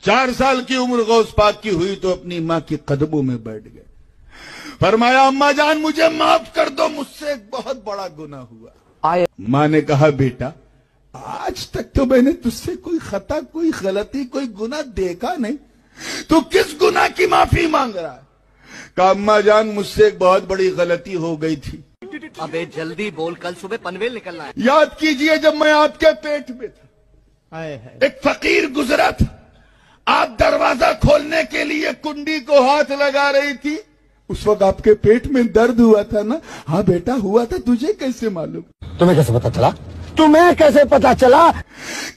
4 साल की उम्र गौस पाक की हुई तो अपनी माँ के कदमों में बैठ गए। फरमाया अम्मा जान मुझे माफ कर दो, मुझसे एक बहुत बड़ा गुनाह हुआ। माँ ने कहा बेटा आज तक तो मैंने तुझसे कोई खता, कोई गलती, कोई गुनाह देखा नहीं, तो किस गुनाह की माफी मांग रहा है? कहा अम्मा जान मुझसे एक बहुत बड़ी गलती हो गई थी। अबे जल्दी बोल, कल सुबह पनवेल निकलना है। याद कीजिए जब मैं आपके पेट में था, एक फकीर गुजरा था, आप दरवाजा खोलने के लिए कुंडी को हाथ लगा रही थी, उस वक्त आपके पेट में दर्द हुआ था ना? हाँ बेटा हुआ था, तुझे कैसे मालूम? तुम्हें कैसे पता चला? तुम्हें कैसे पता चला?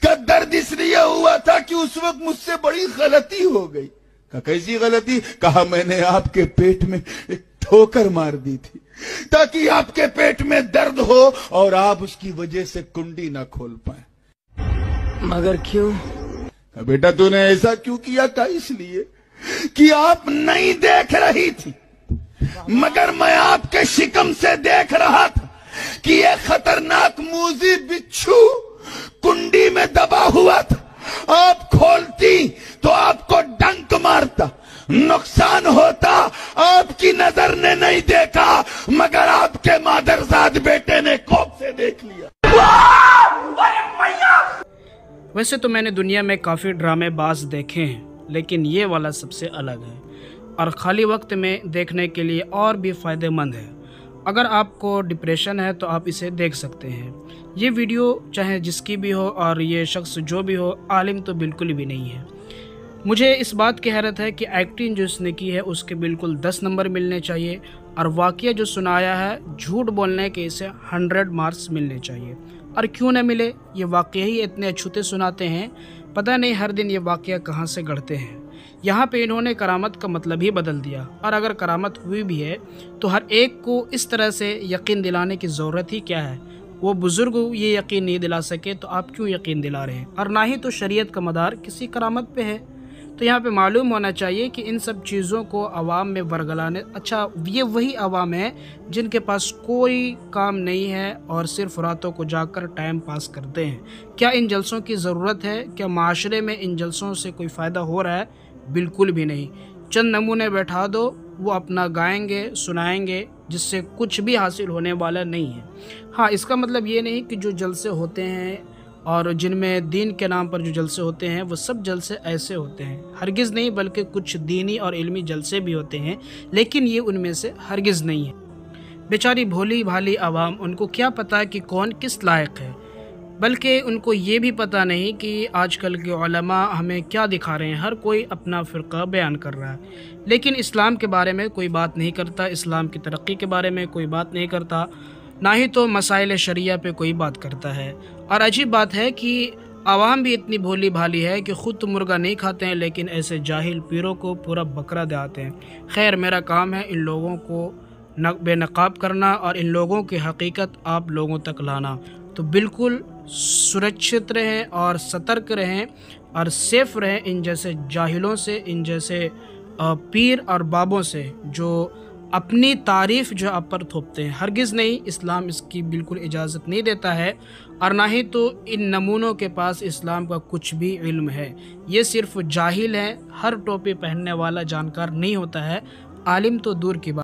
का दर्द इसलिए हुआ था कि उस वक्त मुझसे बड़ी गलती हो गई। का कैसी गलती? कहा मैंने आपके पेट में एक ठोकर मार दी थी ताकि आपके पेट में दर्द हो और आप उसकी वजह से कुंडी ना खोल पाए। मगर क्यों? बेटा तूने ऐसा क्यों किया? था इसलिए कि आप नहीं देख रही थी, मगर मैं आपके शिकम से देख रहा था कि ये खतरनाक मूजी बिच्छू कुंडी में दबा हुआ था। आप खोलती तो आपको डंक मारता, नुकसान होता। आपकी नजर ने नहीं देखा, मगर आपके मादरजाद बेटे ने कौप से देख लिया। वैसे तो मैंने दुनिया में काफ़ी ड्रामेबाज देखे हैं, लेकिन ये वाला सबसे अलग है और ख़ाली वक्त में देखने के लिए और भी फ़ायदेमंद है। अगर आपको डिप्रेशन है तो आप इसे देख सकते हैं। ये वीडियो चाहे जिसकी भी हो और ये शख्स जो भी हो, आलिम तो बिल्कुल भी नहीं है। मुझे इस बात की हैरत है कि एक्टिंग जो इसने की है उसके बिल्कुल 10 नंबर मिलने चाहिए और वाक़या जो सुनाया है झूठ बोलने के इसे 100 मार्क्स मिलने चाहिए। और क्यों न मिले, ये वाक़या ही इतने अछूते सुनाते हैं, पता नहीं हर दिन ये वाक़या कहाँ से गढ़ते हैं। यहाँ पे इन्होंने करामत का मतलब ही बदल दिया, और अगर करामत हुई भी है तो हर एक को इस तरह से यकीन दिलाने की ज़रूरत ही क्या है? वो बुज़ुर्ग ये यकीन नहीं दिला सके तो आप क्यों यकीन दिला रहे हैं? और ना ही तो शरीयत का मदार किसी करामत पे है। तो यहाँ पे मालूम होना चाहिए कि इन सब चीज़ों को आवाम में वरगलाने, अच्छा ये वही आवाम है जिनके पास कोई काम नहीं है और सिर्फ रातों को जाकर टाइम पास करते हैं। क्या इन जलसों की ज़रूरत है? क्या माशरे में इन जलसों से कोई फ़ायदा हो रहा है? बिल्कुल भी नहीं। चंद नमूने बैठा दो, वो अपना गाएंगे सुनाएंगे, जिससे कुछ भी हासिल होने वाला नहीं है। हाँ, इसका मतलब ये नहीं कि जो जलसे होते हैं और जिनमें दीन के नाम पर जो जलसे होते हैं वो सब जलसे ऐसे होते हैं, हरगिज़ नहीं, बल्कि कुछ दीनी और इल्मी जलसे भी होते हैं, लेकिन ये उनमें से हरगिज़ नहीं है। बेचारी भोली भाली आवाम, उनको क्या पता कि कौन किस लायक है, बल्कि उनको ये भी पता नहीं कि आजकल के उलमा हमें क्या दिखा रहे हैं। हर कोई अपना फ़िरका बयान कर रहा है, लेकिन इस्लाम के बारे में कोई बात नहीं करता, इस्लाम की तरक्की के बारे में कोई बात नहीं करता, ना ही तो मसाइल शरिया पे कोई बात करता है। और अजीब बात है कि आवाम भी इतनी भोली भाली है कि ख़ुद तो मुर्गा नहीं खाते हैं, लेकिन ऐसे जाहिल पीरों को पूरा बकरा दे आते हैं। खैर, मेरा काम है इन लोगों को बेनकाब करना और इन लोगों की हकीकत आप लोगों तक लाना। तो बिल्कुल सुरक्षित रहें और सतर्क रहें और सेफ रहें इन जैसे जाहिलों से, इन जैसे पीर और बाबों से जो अपनी तारीफ़ जो आप पर थोपते हैं। हरगिज़ नहीं, इस्लाम इसकी बिल्कुल इजाज़त नहीं देता है, और ना ही तो इन नमूनों के पास इस्लाम का कुछ भी इल्म है। ये सिर्फ जाहिल हैं, हर टोपी पहनने वाला जानकार नहीं होता है, आलिम तो दूर की बात।